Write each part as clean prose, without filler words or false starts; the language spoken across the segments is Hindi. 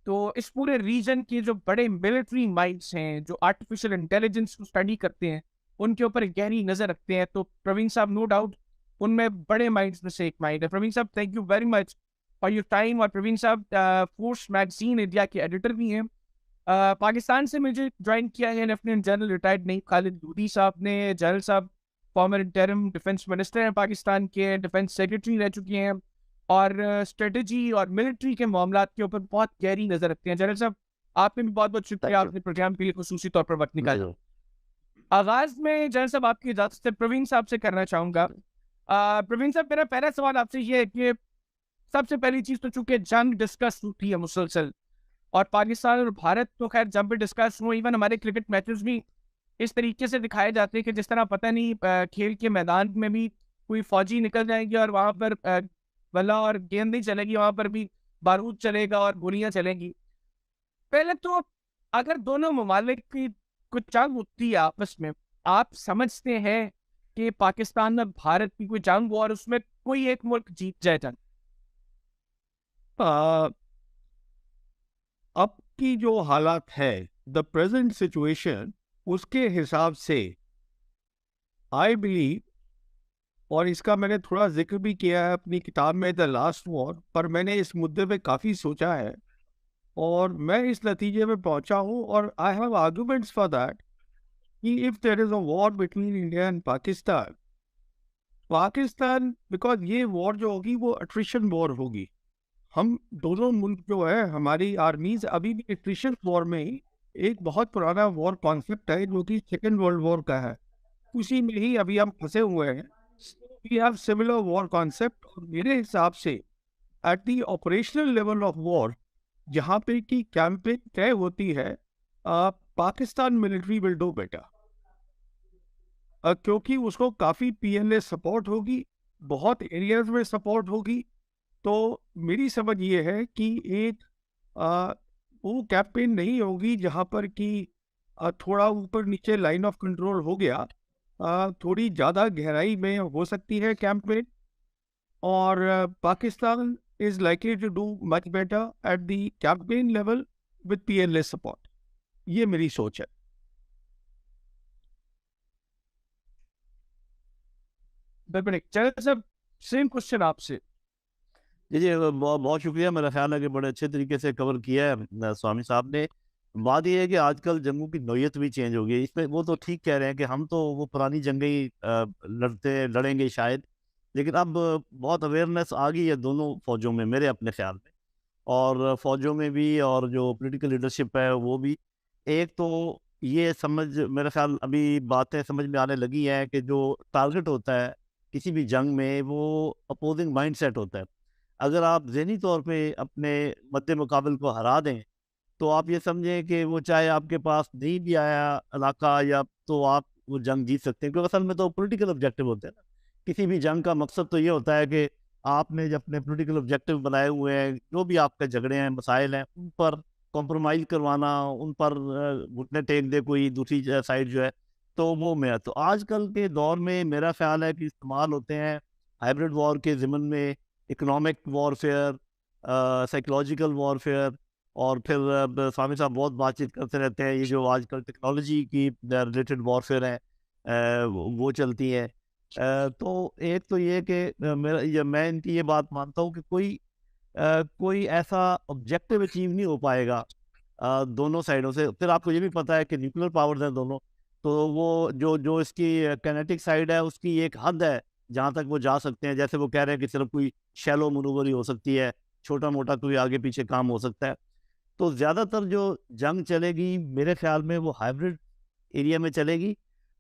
तो इस पूरे रीजन के जो बड़े मिलिट्री माइंड्स हैं, जो आर्टिफिशियल इंटेलिजेंस को स्टडी करते हैं, उनके ऊपर एक गहरी नज़र रखते हैं। तो प्रवीण साहब नो डाउट उनमें बड़े माइंड्स में से एक माइंड है। प्रवीण साहब, thank you very much for your time. और प्रवीण साहब फोर्स मैगजीन इंडिया के एडिटर भी हैं। पाकिस्तान से मुझे ज्वाइन किया है lieutenant general retired Naeem Khalid Lodhi साहब ने। जनरल साहब फॉर्मर इंटरिम डिफेंस मिनिस्टर हैं पाकिस्तान के, डिफेंस सेक्रेटरी रह चुके हैं और स्ट्रेटजी और मिलिट्री के मामलात के ऊपर बहुत गहरी नजर रखते हैं। जनरल साहब, आपने भी बहुत बहुत शुक्रिया, आपने प्रोग्राम के लिए खुसूसी तौर पर वक्त निकाला। आगाज में जनरल साहब आपकी इजाजत से प्रवीण साहब से करना चाहूंगा। प्रवीण साहब, मेरा पहला सवाल आपसे ये है कि सबसे पहली चीज तो चूंकि जंग डिस्कस होती है मुसलसल, और पाकिस्तान और भारत तो खैर जब भी डिस्कस हो, इवन हमारे क्रिकेट मैचेस भी इस तरीके से दिखाए जाते हैं कि जिस तरह पता नहीं खेल के मैदान में भी कोई फौजी निकल जाएंगे और वहां पर बल्ला और गेंद नहीं चलेगी, वहां पर भी बारूद चलेगा और गोलियां चलेंगी। पहले तो अगर दोनों ममालिक की कुछ जंग होती है आपस में, आप समझते हैं कि पाकिस्तान और भारत की कोई जंग हो और उसमें कोई एक मुल्क जीत जाए जंग? आ, अब की जो हालात है, द प्रेजेंट सिचुएशन, उसके हिसाब से आई बिलीव, और इसका मैंने थोड़ा जिक्र भी किया है अपनी किताब में द लास्ट वॉर, पर मैंने इस मुद्दे पे काफ़ी सोचा है और मैं इस नतीजे में पहुंचा हूं, और I have arguments for that, कि if there is a war between India and Pakistan, because ये वॉर जो होगी वो अट्रिशन वॉर होगी। हम दोनों मुल्क जो है, हमारी आर्मीज अभी भी अट्रिशन वॉर में ही, एक बहुत पुराना वॉर कॉन्सेप्ट है जो कि सेकेंड वर्ल्ड वॉर का है, उसी में ही अभी हम फंसे हुए हैं। We have similar war concept, और मेरे हिसाब से at the operational level of war, जहाँ पे की कैंपेन तय होती है, Pakistan military will do better, क्योंकि उसको काफ़ी पीएलए सपोर्ट होगी, बहुत एरियाज में सपोर्ट होगी। तो मेरी समझ ये है कि एक आ, वो कैंपेन नहीं होगी जहाँ पर कि थोड़ा ऊपर नीचे लाइन ऑफ कंट्रोल हो गया, थोड़ी ज़्यादा गहराई में हो सकती है कैंपेन, और Pakistan is likely to do much better at the campaign level with PLA support. ये मेरी सोच है। बिल्कुल। चलो सर, सेम क्वेश्चन आपसे। जी जी, बहुत बहुत शुक्रिया। मेरा ख्याल है कि बड़े अच्छे तरीके से कवर किया है स्वामी साहब ने। बात यह है कि आजकल जंगों की नौयत भी चेंज हो गई है। इसमें वो तो ठीक कह रहे हैं कि हम तो वो पुरानी जंगें ही लड़ेंगे शायद, लेकिन अब बहुत अवेयरनेस आ गई है दोनों फौजों में मेरे अपने ख्याल में, और फौजों में भी और जो पॉलिटिकल लीडरशिप है वो भी। एक तो ये समझ, मेरा ख्याल अभी बातें समझ में आने लगी हैं कि जो टारगेट होता है किसी भी जंग में वो अपोजिंग माइंडसेट होता है। अगर आप ज़हनी तौर पे अपने मद्दे मुकाबिल को हरा दें तो आप ये समझें कि वो चाहे आपके पास नहीं भी आया इलाका, या तो आप वो जंग जीत सकते हैं, क्योंकि असल में तो पॉलिटिकल ऑब्जेक्टिव होते हैं ना। किसी भी जंग का मकसद तो ये होता है कि आपने जब अपने पॉलिटिकल ऑब्जेक्टिव बनाए हुए हैं, जो भी आपके झगड़े हैं मसाइल हैं, उन पर कॉम्प्रोमाइज़ करवाना, उन पर घुटने टेक दे कोई दूसरी साइड जो है, तो वो मैं तो आजकल के दौर में मेरा ख्याल है कि इस्तेमाल होते हैं हाइब्रिड वॉर के ज़िमन में, इकोनॉमिक वॉरफेयर, साइकोलॉजिकल वॉरफेयर, और फिर स्वामी साहब बहुत बातचीत करते रहते हैं, ये जो आजकल टेक्नोलॉजी की रिलेटेड वॉरफेयर है वो चलती है। तो एक तो ये कि मैं इनकी ये बात मानता हूँ कि कोई ऐसा ऑब्जेक्टिव अचीव नहीं हो पाएगा दोनों साइडों से। फिर आपको ये भी पता है कि न्यूक्लियर पावर्स हैं दोनों, तो वो जो जो इसकी कैनेटिक साइड है उसकी एक हद है जहाँ तक वो जा सकते हैं। जैसे वो कह रहे हैं कि सिर्फ कोई शैलो मनूवर ही हो सकती है, छोटा मोटा कोई आगे पीछे काम हो सकता है। तो ज़्यादातर जो जंग चलेगी मेरे ख्याल में वो हाइब्रिड एरिया में चलेगी,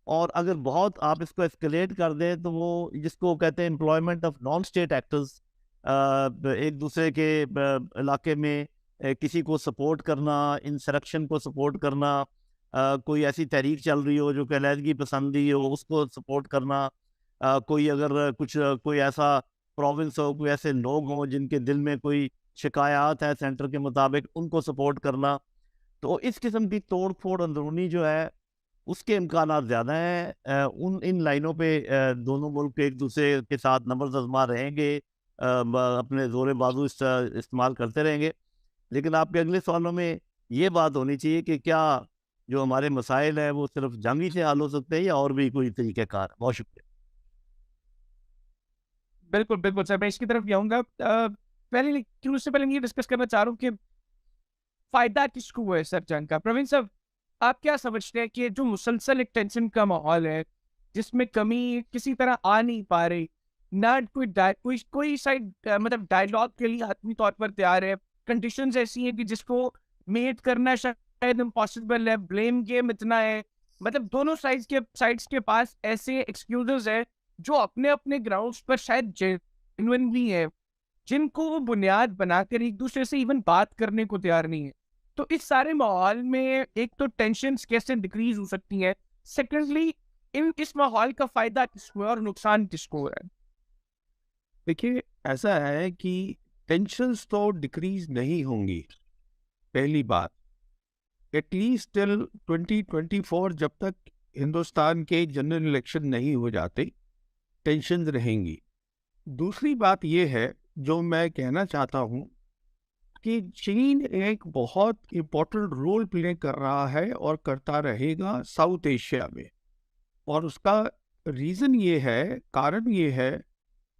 और अगर बहुत आप इसको एस्केलेट कर दें तो वो जिसको कहते हैं employment of non state actors, एक दूसरे के इलाके में किसी को सपोर्ट करना, इंसरेक्शन को सपोर्ट करना, कोई ऐसी तहरीक चल रही हो जो कि अलहदगी पसंदी हो उसको सपोर्ट करना, कोई अगर कोई ऐसा प्रोविंस हो, कोई ऐसे लोग हों जिनके दिल में कोई शिकायत है सेंटर के मुताबिक, उनको सपोर्ट करना। तो इस किस्म की तोड़ फोड़ अंदरूनी जो है उसके इम्कानात ज़्यादा हैं। इन लाइनों पे दोनों मुल्क एक दूसरे के साथ नंबर आजमा रहेंगे, अपने जोर बाजू इस्तेमाल करते रहेंगे। लेकिन आपके अगले सवालों में ये बात होनी चाहिए कि क्या जो हमारे मसाइल हैं वो सिर्फ जंग से हल हो सकते हैं या और भी कोई तरीक़ेकार। बहुत शुक्रिया। बिल्कुल, बिल्कुल सर, मैं इसकी तरफ भी आऊँगा। पहले लेकिन उससे पहले मैं ये डिस्कस करना चाह रहा हूँ कि फ़ायदा किसको हुआ है सर जंग का? प्रवीण साहब, आप क्या समझते हैं कि जो मुसलसल एक टेंशन का माहौल है, जिसमें कमी किसी तरह आ नहीं पा रही, ना कोई साइड मतलब डायलॉग के लिए हतमी तौर पर तैयार है, कंडीशंस ऐसी हैं कि जिसको मेट करना शायद इम्पॉसिबल है, ब्लेम गेम इतना है, मतलब दोनों साइड्स के पास ऐसे एक्सक्यूजेज़ हैं, जो अपने-अपने ग्राउंड्स पर शायद जेन्युइन भी है, जिनको वो बुनियाद बनाकर एक-दूसरे से इवन बात करने को तैयार नहीं है। तो इस सारे माहौल में एक तो टेंशन्स कैसे डिक्रीज़ हो सकती हैं? सेकेंडली इस माहौल का फ़ायदा किसको है और नुकसान किसको है? देखिए, ऐसा है कि टेंशन्स तो डिक्रीज नहीं होंगी, पहली बात। एटलीस्ट टिल 2024 जब तक हिंदुस्तान के जनरल इलेक्शन नहीं हो जाते, टेंशन रहेंगी। दूसरी बात यह है जो मैं कहना चाहता हूँ कि चीन एक बहुत इम्पोर्टेंट रोल प्ले कर रहा है और करता रहेगा साउथ एशिया में। और उसका रीज़न ये है, कारण ये है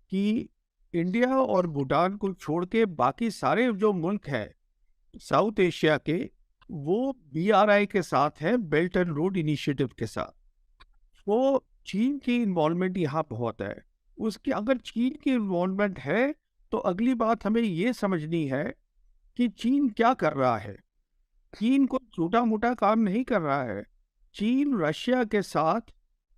कि इंडिया और भूटान को छोड़ के बाकी सारे जो मुल्क हैं साउथ एशिया के, वो BRI के साथ है, बेल्ट एंड रोड इनिशिएटिव के साथ। तो चीन की इन्वॉल्वमेंट यहाँ बहुत है। उसकी अगर चीन की इन्वॉल्वमेंट है तो अगली बात हमें ये समझनी है कि चीन क्या कर रहा है। चीन कोई छोटा मोटा काम नहीं कर रहा है। चीन रशिया के साथ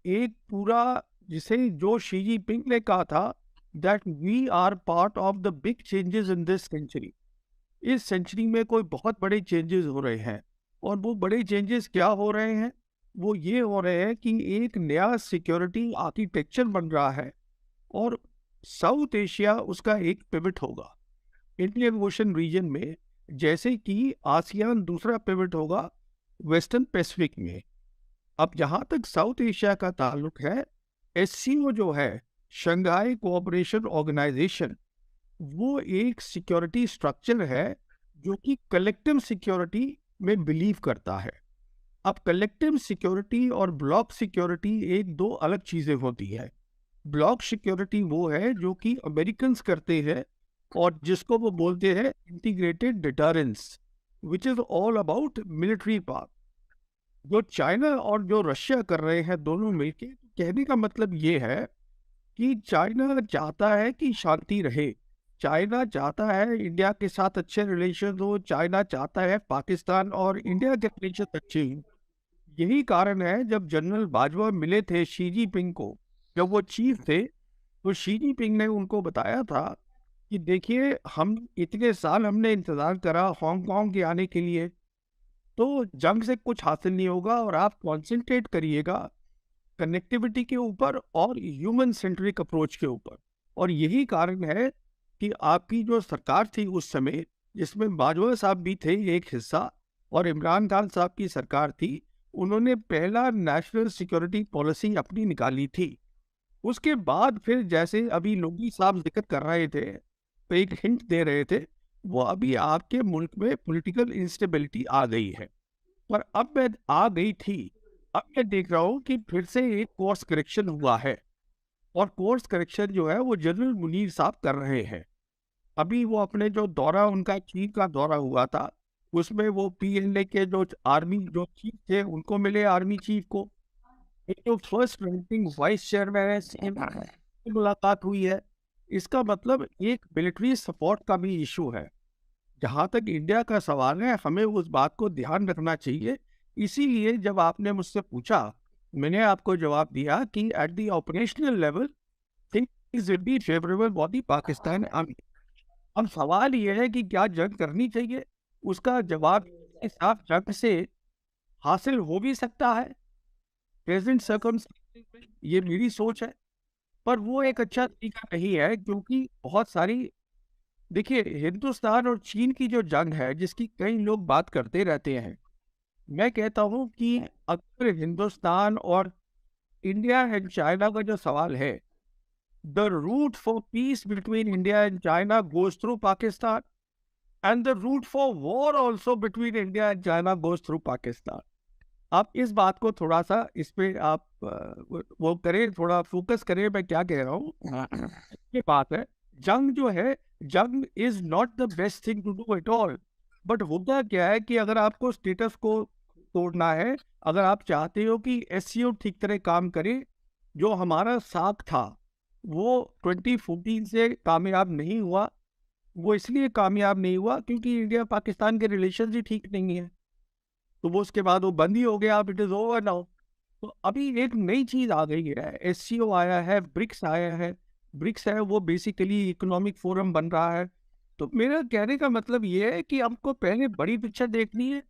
एक पूरा, जिसे जो शी जिनपिंग ने कहा था that we are part of the big changes in this century. इस सेंचुरी में कोई बहुत बड़े चेंजेस हो रहे हैं, और वो बड़े चेंजेस क्या हो रहे हैं? वो ये हो रहे हैं कि एक नया सिक्योरिटी आर्किटेक्चर बन रहा है और साउथ एशिया उसका एक पिवट होगा। इंडियन ओशन रीजन में जैसे कि आसियान दूसरा पिवट होगा वेस्टर्न पैसिफिक में। अब जहाँ तक साउथ एशिया का ताल्लुक है, SCO जो है, शंघाई कोऑपरेशन ऑर्गेनाइजेशन, वो एक सिक्योरिटी स्ट्रक्चर है जो कि कलेक्टिव सिक्योरिटी में बिलीव करता है। अब कलेक्टिव सिक्योरिटी और ब्लॉक सिक्योरिटी एक दो अलग चीजें होती है। ब्लॉक सिक्योरिटी वो है जो कि अमेरिकन्स करते हैं और जिसको वो बोलते हैं integrated deterrence, which is all about military power. जो चाइना और जो रशिया कर रहे हैं दोनों मिलके, कहने का मतलब ये है कि चाइना चाहता है कि शांति रहे, चाइना चाहता है इंडिया के साथ अच्छे रिलेशन हो, चाइना चाहता है पाकिस्तान और इंडिया के रिलेशन अच्छे हों। यही कारण है जब जनरल बाजवा मिले थे शी जिनपिंग को, जब वो चीफ थे, तो शी जिनपिंग ने उनको बताया था कि देखिए, हम इतने साल हमने इंतजार करा हांगकांग के आने के लिए, तो जंग से कुछ हासिल नहीं होगा और आप कॉन्सेंट्रेट करिएगा कनेक्टिविटी के ऊपर और ह्यूमन सेंट्रिक अप्रोच के ऊपर। और यही कारण है कि आपकी जो सरकार थी उस समय, जिसमें बाजवा साहब भी थे एक हिस्सा और इमरान खान साहब की सरकार थी, उन्होंने पहला नेशनल सिक्योरिटी पॉलिसी अपनी निकाली थी। उसके बाद फिर जैसे अभी लोगी साहब जिक्र कर रहे थे, तो एक हिंट दे रहे थे, वो अभी आपके मुल्क में पॉलिटिकल इंस्टेबिलिटी आ गई है। पर अब मैं आ गई थी, अब मैं देख रहा हूँ कि फिर से एक कोर्स करेक्शन हुआ है, और कोर्स करेक्शन जो है वो जनरल मुनीर साहब कर रहे हैं। अभी वो अपने जो दौरा, उनका चीफ का दौरा हुआ था, उसमें वो PNA के जो आर्मी जो चीफ थे उनको मिले, आर्मी चीफ को। एक जो फर्स्ट रैंकिंग वाइस चेयरमैन है CM से मुलाकात हुई है। इसका मतलब एक मिलिट्री सपोर्ट का भी इशू है। जहाँ तक इंडिया का सवाल है, हमें उस बात को ध्यान रखना चाहिए। इसीलिए जब आपने मुझसे पूछा, मैंने आपको जवाब दिया कि eight the operational level things will be favourable for the Pakistan army. अब सवाल यह है कि क्या जंग करनी चाहिए? उसका जवाब इस साफ जंग से हासिल हो भी सकता है प्रेजेंट सर्कमस्टेंसेस में, ये मेरी सोच है, पर वो एक अच्छा तरीका नहीं है, क्योंकि बहुत सारी, देखिए, हिंदुस्तान और चीन की जो जंग है जिसकी कई लोग बात करते रहते हैं, मैं कहता हूँ कि अगर हिंदुस्तान और इंडिया एंड चाइना का जो सवाल है, the route for peace between India and China goes through Pakistan. and the route for war also between India and China goes through Pakistan. आप इस बात को थोड़ा सा इस पे आप वो करें, थोड़ा फोकस करें मैं क्या कह रहा हूँ। ये बात है, जंग जो है, जंग is not the best thing to do at all. But होता क्या है कि अगर आपको स्टेटस को तोड़ना है, अगर आप चाहते हो कि एससीओ ठीक तरह काम करे, जो हमारा साथ था वो 2014 से कामयाब नहीं हुआ। वो इसलिए कामयाब नहीं हुआ क्योंकि इंडिया पाकिस्तान के रिलेशन ही ठीक नहीं है, तो वो उसके बाद वो बंद ही हो गया। अब इट इज ओवर नाउ। तो अभी एक नई चीज आ गई है, एससीओ आया है, ब्रिक्स आया है। ब्रिक्स है वो बेसिकली इकोनॉमिक फोरम बन रहा है। तो मेरा कहने का मतलब ये है कि हमको पहले बड़ी पिक्चर देखनी है।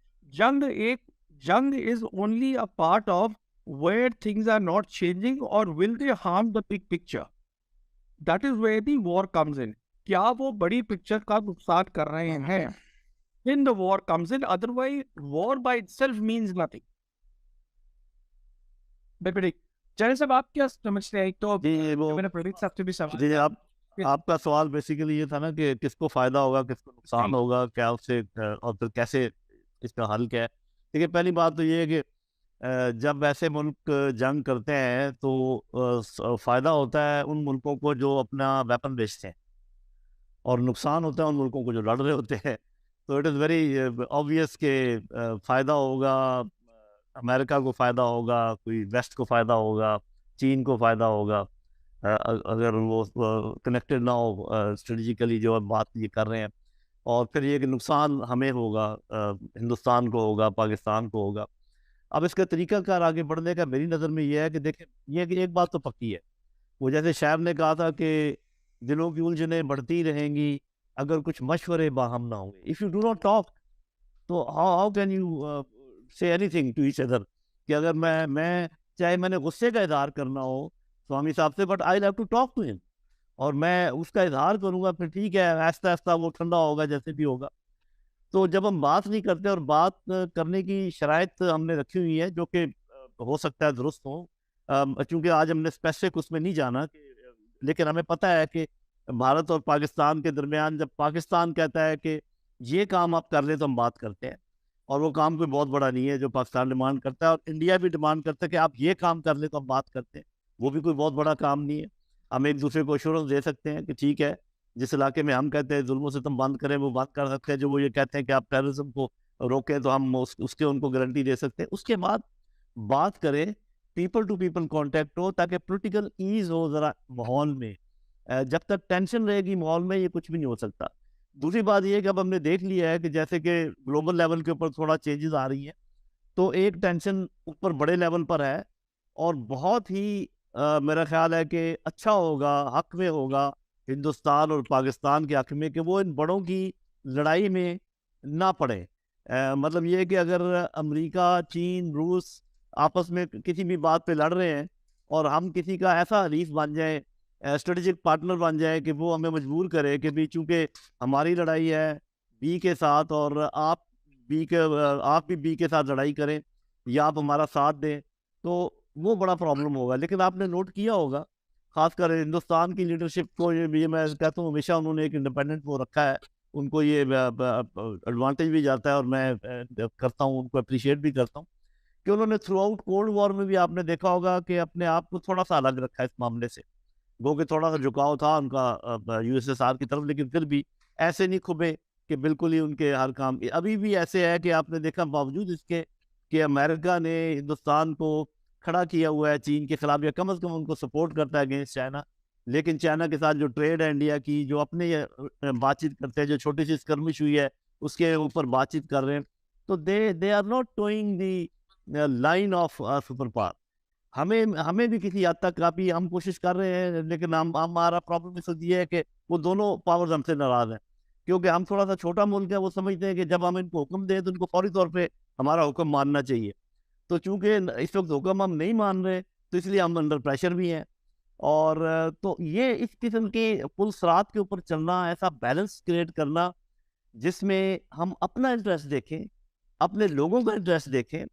जंग is only a part of where things are not changing और will they harm the big picture. That is where the war comes in. क्या वो बड़ी पिक्चर का नुकसान कर रहे हैं? Then the war comes in. Otherwise, war by itself means nothing. बिल्कुल। चैनल साहब आप क्या समझते हैं? एक तो जी वो मैंने प्रदीप साहब से भी सवाल जी किया। आपका सवाल बेसिकली ये था ना कि किसको फायदा होगा, किसको नुकसान होगा, क्या उससे और फिर कैसे इसका हल क्या है। देखिए पहली बात तो ये है कि जब ऐसे मुल्क जंग करते हैं तो फायदा होता है उन मुल्कों को जो अपना वेपन बेचते हैं, और नुकसान होता है उन मुल्कों को जो लड़ रहे होते हैं। तो इट इज़ वेरी ऑब्वियस के फ़ायदा होगा अमेरिका को, फ़ायदा होगा कोई वेस्ट को, फ़ायदा होगा चीन को, फ़ायदा होगा अगर वो कनेक्टेड ना हो स्ट्रेटजिकली जो अब बात ये कर रहे हैं। और फिर ये कि नुकसान हमें होगा, हिंदुस्तान को होगा, पाकिस्तान को होगा। अब इसका तरीकाकार आगे बढ़ने का मेरी नज़र में ये है कि देखें, ये कि एक बात तो पक्की है, वो जैसे शायर ने कहा था कि दिलों की उलझनें बढ़ती रहेंगी अगर कुछ मशवरे बाहम ना होंगे। If you do not talk तो how can you say anything to each other. कि अगर मैं चाहे मैंने गुस्से का इजहार करना हो स्वामी साहब से, but I have to talk to him, और मैं उसका इजहार करूंगा, फिर ठीक है आहिस्ता आहिस्ता वो ठंडा होगा जैसे भी होगा। तो जब हम बात नहीं करते और बात करने की शराइत हमने रखी हुई है जो कि हो सकता है दुरुस्त हो, चूंकि आज हमने स्पेसिफिक उसमें नहीं जाना लेकिन हमें पता है कि भारत और पाकिस्तान के दरमियान जब पाकिस्तान कहता है कि ये काम आप कर ले तो हम बात करते हैं, और वो काम कोई बहुत बड़ा नहीं है जो पाकिस्तान डिमांड करता है, और इंडिया भी डिमांड करता है कि आप ये काम कर ले तो हम बात करते हैं, वो भी कोई बहुत बड़ा काम नहीं है। हम एक दूसरे को एश्योरेंस दे सकते हैं कि ठीक है जिस इलाके में हम कहते हैं जुल्मों से तुम बंद करें वो बंद कर सकते हैं, जो वो ये कहते हैं कि आप टेररिज्म को रोकें तो हम उसके उनको गारंटी दे सकते हैं। उसके बाद बात करें, पीपल टू पीपल कांटेक्ट हो ताकि पॉलिटिकल ईज हो ज़रा माहौल में। जब तक टेंशन रहेगी माहौल में ये कुछ भी नहीं हो सकता। दूसरी बात ये है कि अब हमने देख लिया है कि जैसे कि ग्लोबल लेवल के ऊपर थोड़ा चेंजेस आ रही हैं, तो एक टेंशन ऊपर बड़े लेवल पर है, और बहुत ही मेरा ख्याल है कि अच्छा होगा, हक में होगा हिंदुस्तान और पाकिस्तान के हक में कि वो इन बड़ों की लड़ाई में ना पड़े। मतलब ये है कि अगर अमेरिका, चीन, रूस आपस में किसी भी बात पे लड़ रहे हैं और हम किसी का ऐसा हरीफ बन जाए, स्ट्रेटेजिक पार्टनर बन जाए कि वो हमें मजबूर करे कि भी चूंकि हमारी लड़ाई है बी के साथ और आप आप भी बी के साथ लड़ाई करें या आप हमारा साथ दें, तो वो बड़ा प्रॉब्लम होगा। लेकिन आपने नोट किया होगा खासकर हिंदुस्तान की लीडरशिप को, ये मैं कहता हूँ हमेशा उन्होंने एक इंडिपेंडेंट वो रखा है, उनको ये एडवांटेज भी जाता है, और मैं करता हूँ उनको अप्रिशिएट भी करता हूँ कि उन्होंने थ्रू आउट कोल्ड वॉर में भी आपने देखा होगा कि अपने आप को थोड़ा सा अलग रखा है इस मामले से। वो कि थोड़ा सा झुकाव था उनका यूएसएसआर की तरफ, लेकिन फिर भी ऐसे नहीं खुबे कि बिल्कुल ही उनके हर काम। अभी भी ऐसे है कि आपने देखा बावजूद इसके कि अमेरिका ने हिंदुस्तान को खड़ा किया हुआ है चीन के खिलाफ, या कम से कम उनको सपोर्ट करता है अगेंस्ट चाइना, लेकिन चाइना के साथ जो ट्रेड है इंडिया की, जो अपने बातचीत करते हैं, जो छोटी सी स्कर्मिश हुई है उसके ऊपर बातचीत कर रहे हैं, तो they are not toeing the line of super power. हमें हमें भी किसी हद तक काफ़ी हम कोशिश कर रहे हैं, लेकिन हमारा प्रॉब्लम इस वक्त ये है कि वो दोनों पावर्स हमसे नाराज़ हैं, क्योंकि हम थोड़ा सा छोटा मुल्क है। वो समझते हैं कि जब हम इनको हुक्म दें तो इनको फौरी तौर पे हमारा हुक्म मानना चाहिए। तो चूंकि इस वक्त हुक्म हम नहीं मान रहे, तो इसलिए हम अंडर प्रेशर भी हैं। और तो ये इस किस्म के पुल सरात के ऊपर चलना, ऐसा बैलेंस क्रिएट करना जिसमें हम अपना इंटरेस्ट देखें, अपने लोगों का इंटरेस्ट देखें,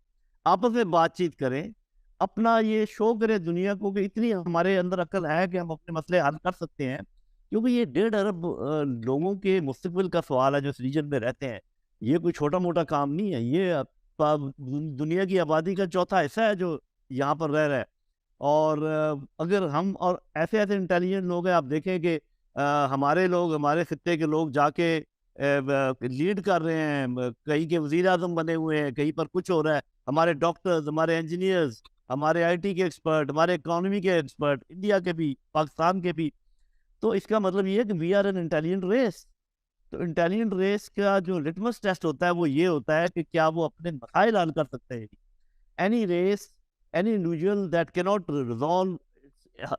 आपस में बातचीत करें, अपना ये शो करें दुनिया को कि इतनी हमारे अंदर अक्ल है कि हम अपने मसले हल कर सकते हैं, क्योंकि ये 1.5 अरब लोगों के मुस्तकबिल का सवाल है जो इस रीजन में रहते हैं। ये कोई छोटा मोटा काम नहीं है, ये दुनिया की आबादी का चौथा हिस्सा है जो यहाँ पर रह रहा है। और अगर हम और ऐसे ऐसे इंटेलिजेंट लोग हैं, आप देखें कि हमारे लोग, हमारे खित्ते के लोग जाके लीड कर रहे हैं, कहीं के वजीर आजम बने हुए हैं, कहीं पर कुछ हो रहा है। हमारे डॉक्टर्स, हमारे इंजीनियर्स, हमारे आईटी के एक्सपर्ट, हमारे इकोनॉमी के एक्सपर्ट, इंडिया के भी, पाकिस्तान के भी। तो इसका मतलब ये है कि we are an intelligent race. तो इंटेलिजेंट रेस का जो लिटमस टेस्ट होता है वो ये होता है कि क्या वो अपने मसाइल हल कर सकते हैं। Any race, any individual that cannot resolve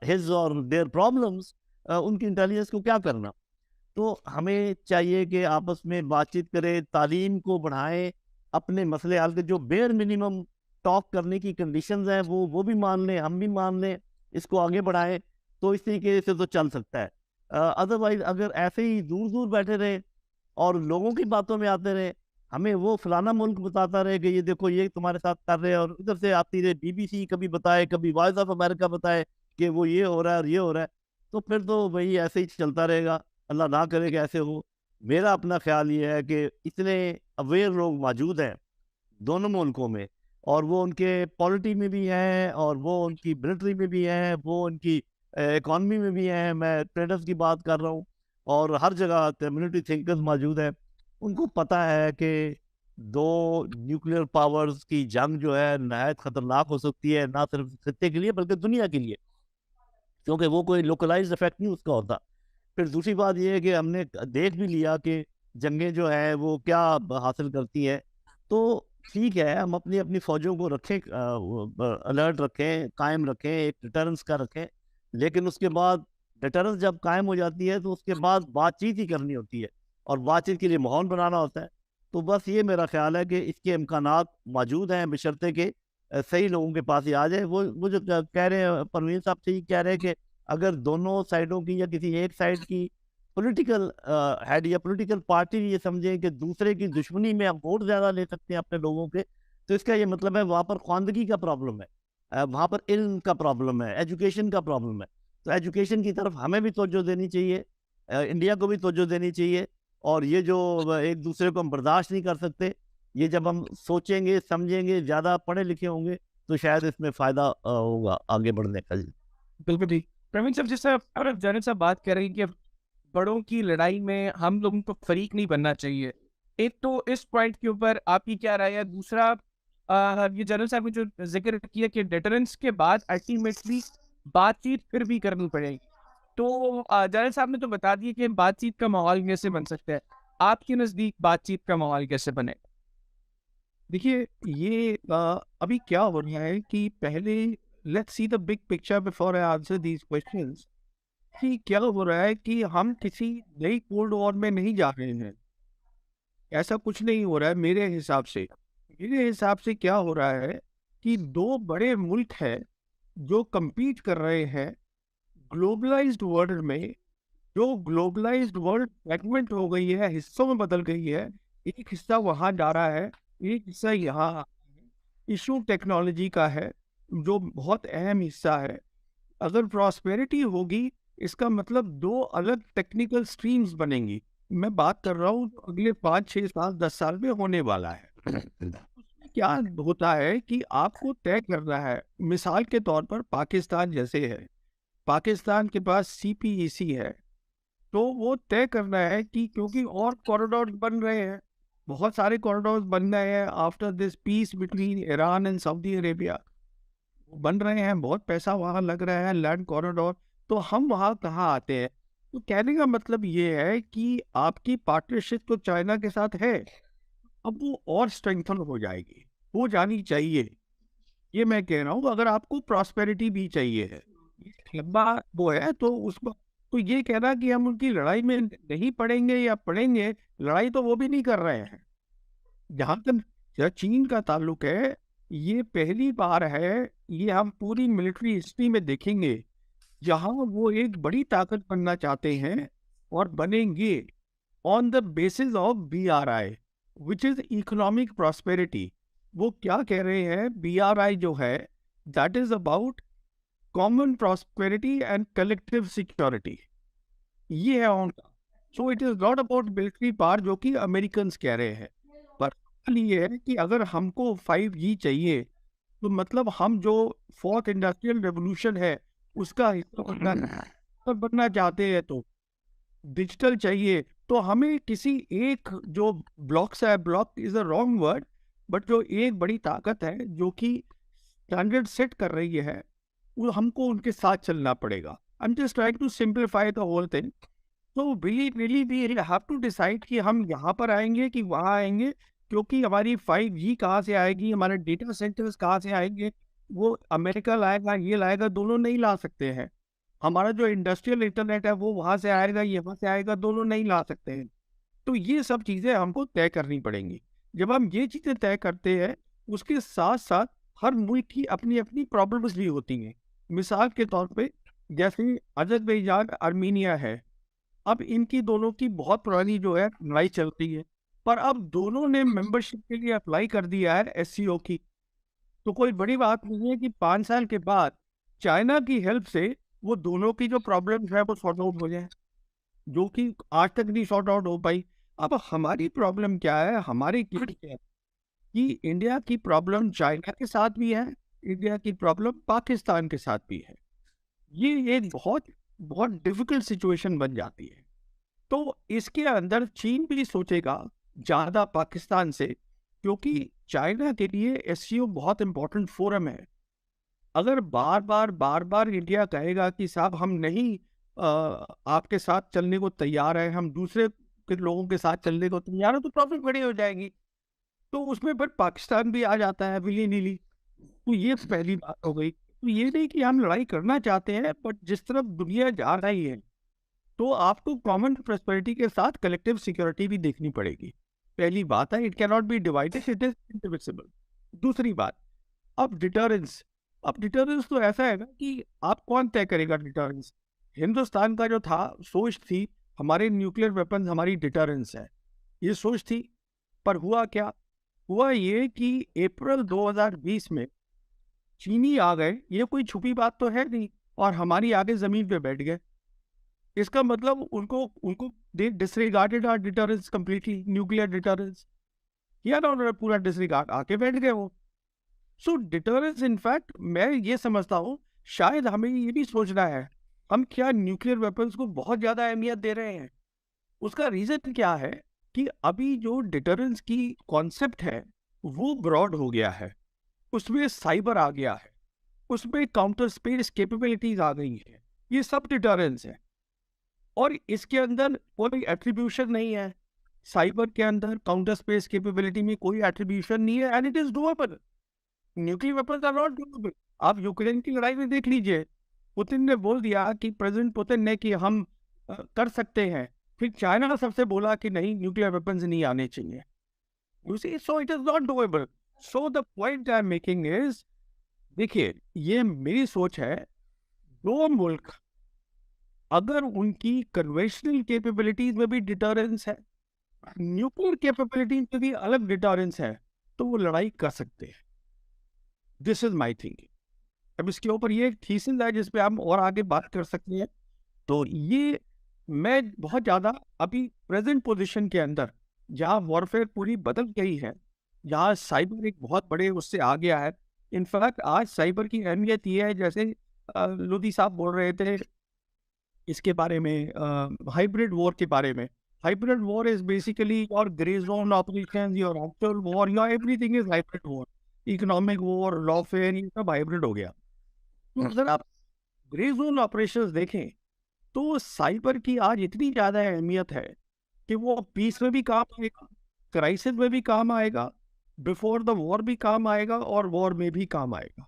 his or their problems, उनकी इंटेलिजेंस को क्या करना। तो हमें चाहिए कि आपस में बातचीत करें, तालीम को बढ़ाएं, अपने मसले हल के जो बेयर मिनिमम टॉक करने की कंडीशंस हैं वो भी मान लें, हम भी मान लें, इसको आगे बढ़ाएं। तो इस तरीके से तो चल सकता है। अदरवाइज अगर ऐसे ही दूर दूर बैठे रहे और लोगों की बातों में आते रहे, हमें वो फलाना मुल्क बताता रहे कि ये देखो ये तुम्हारे साथ कर रहे हैं, और इधर से आती रहे बीबीसी कभी बताए, कभी वॉइस ऑफ अमेरिका बताए कि वो ये हो रहा है और ये हो रहा है, तो फिर तो वही ऐसे ही चलता रहेगा। अल्लाह ना करे कि ऐसे हो। मेरा अपना ख्याल ये है कि इतने अवेयर लोग मौजूद हैं दोनों मुल्कों में, और वो उनके पॉलिटी में भी हैं, और वो उनकी मिलिट्री में भी हैं, वो उनकी इकॉनमी में भी हैं। मैं ट्रेडर्स की बात कर रहा हूँ, और हर जगह कम्युनिटी थिंकर्स मौजूद हैं। उनको पता है कि दो न्यूक्लियर पावर्स की जंग जो है नहायत खतरनाक हो सकती है, ना सिर्फ खत्ते के लिए बल्कि दुनिया के लिए, क्योंकि वो कोई लोकलाइज्ड इफेक्ट नहीं उसका होता। फिर दूसरी बात ये है कि हमने देख भी लिया कि जंगें जो है वो क्या हासिल करती है। तो ठीक है, हम अपनी अपनी फौजों को रखें, अलर्ट रखें, कायम रखें, एक डिटरेंस का रखें, लेकिन उसके बाद डिटरेंस जब कायम हो जाती है तो उसके बाद बातचीत ही करनी होती है, और बातचीत के लिए माहौल बनाना होता है। तो बस ये मेरा ख्याल है कि इसके इम्कानात मौजूद हैं, बशर्ते के सही लोगों के पास ही आ जाए। वो जो कह रहे हैं परवीन साहब से, कह रहे हैं कि अगर दोनों साइडों की या किसी एक साइड की पॉलिटिकल हेड या पॉलिटिकल पार्टी ये समझे कि दूसरे की दुश्मनी में हम वोट ज़्यादा ले सकते हैं अपने लोगों के, तो इसका ये मतलब है वहाँ पर ख्वानदगी का प्रॉब्लम है, वहाँ पर इल्म का प्रॉब्लम है, एजुकेशन का प्रॉब्लम है। तो एजुकेशन की तरफ हमें भी तवज्जो देनी चाहिए, इंडिया को भी तवज्जो देनी चाहिए। और ये जो एक दूसरे को हम बर्दाश्त नहीं कर सकते, ये जब हम सोचेंगे, समझेंगे, ज़्यादा पढ़े लिखे होंगे, तो शायद इसमें फ़ायदा होगा आगे बढ़ने का। जी बिल्कुल ठीक। प्रवीण साहब, जैसे अब जानिब साहब बात कर रहे हैं कि बड़ों की लड़ाई में हम लोगों को फरीक नहीं बनना चाहिए, एक तो इस पॉइंट के ऊपर आपकी क्या राय है? दूसरा, ये जनरल साहब ने जो जिक्र किया कि डेटरेंस के बाद अल्टीमेटली बातचीत फिर भी करनी पड़ेगी, तो जनरल साहब ने तो बता दिया कि बातचीत का माहौल कैसे बन सकता है। आपके नज़दीक बातचीत का माहौल कैसे बने? देखिए, ये अभी क्या हो रहा है कि पहले let's see the big picture before I answer these questions, कि क्या हो रहा है कि हम किसी नई कोल्ड वॉर में नहीं जा रहे हैं। ऐसा कुछ नहीं हो रहा है मेरे हिसाब से। मेरे हिसाब से क्या हो रहा है कि दो बड़े मुल्क हैं जो compete कर रहे हैं ग्लोबलाइज्ड वर्ल्ड में। जो ग्लोबलाइज्ड वर्ल्ड फ्रेगमेंट हो गई है, हिस्सों में बदल गई है, एक हिस्सा वहां जा रहा है, एक हिस्सा यहाँ। इशू टेक्नोलॉजी का है जो बहुत अहम हिस्सा है। अगर प्रॉस्पेरिटी होगी, इसका मतलब दो अलग टेक्निकल स्ट्रीम्स बनेंगी। मैं बात कर रहा हूँ अगले 5, 6 साल, 10 साल में होने वाला है। उसमें क्या होता है कि आपको तय करना है। मिसाल के तौर पर पाकिस्तान जैसे है, पाकिस्तान के पास CPEC है, तो वो तय करना है कि क्योंकि और कॉरिडोर बन रहे हैं, बहुत सारे कॉरिडोर बन रहे हैं after this peace between Iran and Saudi Arabia, बन रहे हैं, बहुत पैसा वहाँ लग रहा है, लैंड कॉरिडोर। तो हम वहाँ कहाँ आते हैं? तो कहने का मतलब ये है कि आपकी पार्टनरशिप तो चाइना के साथ है, अब वो और स्ट्रेंथन हो जाएगी, हो जानी चाहिए। ये मैं कह रहा हूँ, अगर आपको प्रॉस्पेरिटी भी चाहिए है, लंबा वो है, तो उसको तो ये कहना कि हम उनकी लड़ाई में नहीं पड़ेंगे या पड़ेंगे, लड़ाई तो वो भी नहीं कर रहे हैं। जहाँ तक चीन का ताल्लुक है, ये पहली बार है, ये हम पूरी मिलिट्री हिस्ट्री में देखेंगे, जहाँ वो एक बड़ी ताकत बनना चाहते हैं और बनेंगे on the basis of BRI, which is economic prosperity. वो क्या कह रहे हैं? BRI जो है, that is about common prosperity and collective security. ये है उनका। सो it is not about military power जो कि अमेरिकन कह रहे हैं, पर ये है कि अगर हमको 5G चाहिए तो मतलब हम जो फोर्थ इंडस्ट्रियल रेवोल्यूशन है उसका हिस्सा बनना चाहते हैं, तो डिजिटल चाहिए, तो हमें किसी एक जो ब्लॉक्स है, block is a wrong word, but जो एक बड़ी ताकत है जो कि स्टैंडर्ड सेट कर रही है, वो हमको उनके साथ चलना पड़ेगा। I am just trying to simplify the whole thing. तो really we have to decide कि हम यहाँ पर आएंगे कि वहाँ आएंगे, क्योंकि हमारी 5G कहाँ से आएगी, हमारे डेटा सेंटर्स कहाँ से आएंगे, वो अमेरिका लाएगा, ये लाएगा, दोनों नहीं ला सकते हैं। हमारा जो इंडस्ट्रियल इंटरनेट है वो वहाँ से आएगा, यहाँ से आएगा, दोनों नहीं ला सकते हैं। तो ये सब चीज़ें हमको तय करनी पड़ेंगी। जब हम ये चीज़ें तय करते हैं, उसके साथ साथ हर मुल्क की अपनी अपनी प्रॉब्लम्स भी होती हैं। मिसाल के तौर पे जैसे अजरबैजान आर्मीनिया है, अब इनकी दोनों की बहुत पुरानी जो है लड़ाई चल रही है, पर अब दोनों ने मेंबरशिप के लिए अप्लाई कर दिया है SCO की। तो कोई बड़ी बात नहीं है कि 5 साल के बाद चाइना की हेल्प से वो दोनों की जो प्रॉब्लम है वो सॉर्ट आउट हो जाए, जो कि आज तक नहीं सॉर्ट आउट हो पाई। अब हमारी प्रॉब्लम क्या है, हमारी क्या है कि इंडिया की प्रॉब्लम चाइना के साथ भी है, इंडिया की प्रॉब्लम पाकिस्तान के साथ भी है। ये एक बहुत बहुत डिफिकल्ट सिचुएशन बन जाती है। तो इसके अंदर चीन भी सोचेगा ज़्यादा पाकिस्तान से, क्योंकि चाइना के लिए SCO बहुत इंपॉर्टेंट फोरम है। अगर बार बार इंडिया कहेगा कि साहब हम नहीं आपके साथ चलने को तैयार है, हम दूसरे के लोगों के साथ चलने को तैयार है, तो प्रॉब्लम बड़ी हो जाएगी। तो उसमें फिर पाकिस्तान भी आ जाता है विली नीली। तो ये पहली बात हो गई। तो ये नहीं कि हम लड़ाई करना चाहते हैं, बट जिस तरफ दुनिया जा रही है तो आपको कॉमन प्रॉस्पेरिटी के साथ कलेक्टिव सिक्योरिटी भी देखनी पड़ेगी। पहली बात है, it can not be divided, it is indivisible. दूसरी बात, अब डिटरेंस। अब डिटरेंस तो ऐसा है ना कि आप कौन तय करेगा डिटरेंस। हिंदुस्तान का जो था सोच थी हमारे न्यूक्लियर वेपन हमारी डिटरेंस है, ये सोच थी। पर हुआ क्या, हुआ ये कि अप्रैल 2020 में चीनी आ गए, ये कोई छुपी बात तो है नहीं, और हमारी आगे जमीन पे बैठ गए। इसका मतलब उनको उनको they disregarded our deterrence completely, nuclear deterrence किया ना उन्होंने, पूरा डिसरिगार्ड, आके बैठ गए वो। सो डिटरेंस इनफैक्ट मैं ये समझता हूँ शायद हमें ये भी सोचना है, हम क्या न्यूक्लियर वेपन्स को बहुत ज़्यादा अहमियत दे रहे हैं। उसका रीज़न क्या है कि अभी जो डिटरेंस की कॉन्सेप्ट है वो ब्रॉड हो गया है, उसमें साइबर आ गया है, उसमें काउंटर स्पेस कैपेबिलिटीज आ गई है, ये सब डिटरेंस है। और इसके अंदर कोई एट्रीब्यूशन नहीं है, साइबर के अंदर काउंटर स्पेस कैपेबिलिटी में कोई एट्रीब्यूशन नहीं है, and it is doable. Nuclear weapons are not doable. आप यूक्रेन की लड़ाई में देख लीजिए, पुतिन ने बोल दिया कि प्रेसिडेंट पुतिन ने कि हम कर सकते हैं, फिर चाइना सबसे बोला कि नहीं न्यूक्लियर वेपन्स नहीं आने चाहिए। You see, so it is not doable. So the point I am making is, देखिए ये मेरी सोच है, दो मुल्क अगर उनकी कन्वेंशनल कैपेबिलिटीज में भी डिटरेंस है, न्यूक्लियर कैपेबिलिटीज में भी अलग डिटरेंस है, तो वो लड़ाई कर सकते हैं। This is my thinking. अब इसके ऊपर ये एक थीसिस है जिस पे हम और आगे बात कर सकते हैं। तो ये मैं बहुत ज़्यादा अभी प्रेजेंट पोजीशन के अंदर, जहाँ वॉरफेयर पूरी बदल गई है, जहाँ साइबर एक बहुत बड़े उससे आ गया है। इनफैक्ट आज साइबर की अहमियत ये है, जैसे लोधी साहब बोल रहे थे इसके बारे में, हाइब्रिड वॉर के बारे में। Hybrid war is basically your grey zone operation, your actual war, your everything is hybrid war. Economic war, Lawfare, ये सब हाइब्रिड हो गया। तो अगर आप ग्रे जोन ऑपरेशंस देखें तो साइबर की आज इतनी ज़्यादा अहमियत है कि वो पीस में भी काम आएगा, क्राइसिस में भी काम आएगा, बिफोर द वॉर भी काम आएगा, और वॉर में भी काम आएगा।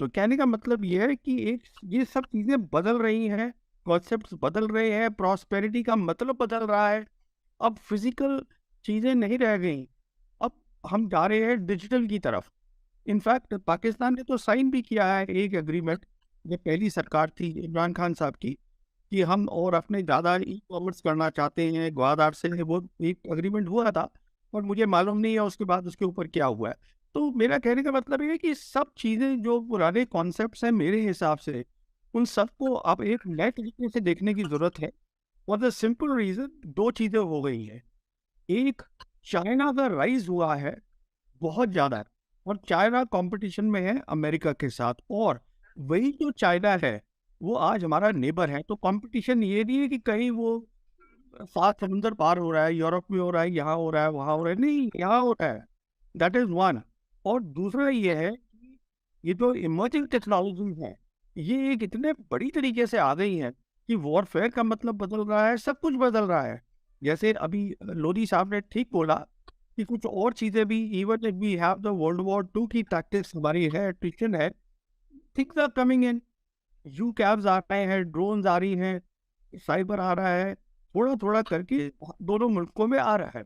तो कहने का मतलब ये है कि एक ये सब चीज़ें बदल रही हैं, कॉन्सेप्ट्स बदल रहे हैं, प्रॉस्पेरिटी का मतलब बदल रहा है। अब फिजिकल चीज़ें नहीं रह गई, अब हम जा रहे हैं डिजिटल की तरफ। इनफैक्ट पाकिस्तान ने तो साइन भी किया है एक एग्रीमेंट, ये पहली सरकार थी इमरान खान साहब की, कि हम और अपने ज़्यादा ई कॉमर्स करना चाहते हैं ग्वादार से। वो एक एग्रीमेंट हुआ था, और मुझे मालूम नहीं है उसके बाद उसके ऊपर क्या हुआ है। तो मेरा कहने का मतलब ये है कि सब चीज़ें जो पुराने कॉन्सेप्ट्स हैं, मेरे हिसाब से उन सबको अब एक नए तरीके से देखने की ज़रूरत है। फॉर द सिंपल रीजन, दो चीजें हो गई हैं। एक, चाइना का राइज हुआ है बहुत ज्यादा, और चाइना कंपटीशन में है अमेरिका के साथ, और वही जो चाइना है वो आज हमारा नेबर है। तो कंपटीशन ये नहीं है कि कहीं वो 7 समुंदर पार हो रहा है, यूरोप में हो रहा है, यहाँ हो रहा है, वहाँ हो रहा है, नहीं, यहाँ हो रहा है। That is one. और दूसरा ये है कि ये जो इमर्जिंग टेक्नोलॉजी है, ये एक इतने बड़ी तरीके से आ गई है कि वॉरफेयर का मतलब बदल रहा है, सब कुछ बदल रहा है। जैसे अभी लोधी साहब ने ठीक बोला कि कुछ और चीजें भी, even if we have the world war 2 की टैक्टिक्स हमारी है, ट्रिशन है, things are coming in. UCAVs आ रहे हैं, ड्रोन्स आ रही हैं, साइबर आ रहा है, थोड़ा थोड़ा करके दोनों मुल्कों में आ रहा है।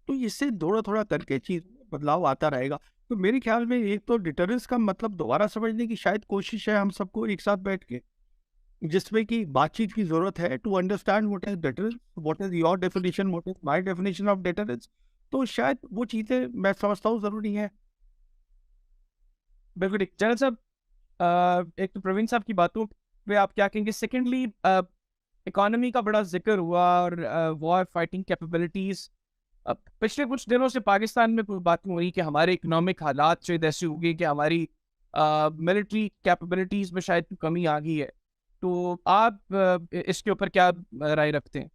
तो इससे थोड़ा थोड़ा करके चीज बदलाव आता रहेगा। तो मेरे ख्याल में एक तो डिटरेंस का मतलब दोबारा समझने की शायद कोशिश है हम सबको एक साथ बैठ के, जिसमें कि बातचीत की जरूरत है to understand what is deterrence, what is your definition, what is my definition of deterrence. तो शायद वो चीजें मैं समझता हूँ जरूरी है। बिल्कुल ठीक। जनरल साहब, एक तो प्रवीण साहब की बातों पे आप क्या कहेंगे? सेकेंडली, इकोनॉमी का बड़ा जिक्र हुआ और वॉर फाइटिंग कैपेबिलिटीज। पिछले कुछ दिनों से पाकिस्तान में कोई बात हो रही कि हमारे इकोनॉमिक हालात शायद ऐसे हो गए कि हमारी मिलिट्री कैपेबिलिटीज में शायद कमी आ गई है। तो आप इसके ऊपर क्या राय रखते हैं?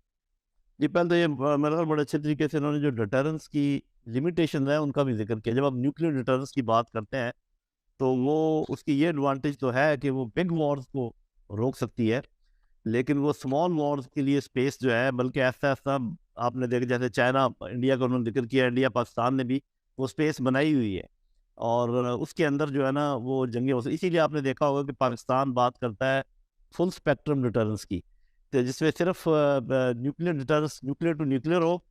जी, पहले तो ये मेरे ख्याल बड़े अच्छे तरीके से इन्होंने जो डिटरेंस की लिमिटेशन है उनका भी जिक्र किया। जब आप न्यूक्लियर डिटरेंस की बात करते हैं तो वो उसकी ये एडवांटेज तो है कि वो बिग वॉर्स को रोक सकती है, लेकिन वो स्मॉल वॉर्स के लिए स्पेस जो है, बल्कि ऐसा ऐसा आपने देखा जैसे चाइना इंडिया का उन्होंने जिक्र किया, इंडिया पाकिस्तान ने भी वो स्पेस बनाई हुई है और उसके अंदर जो है ना वो जंगे हो सकती। इसीलिए आपने देखा होगा कि पाकिस्तान बात करता है फुल स्पेक्ट्रम डिटरेंस की, तो जिसमें सिर्फ nuclear deterrence, nuclear to nuclear हो,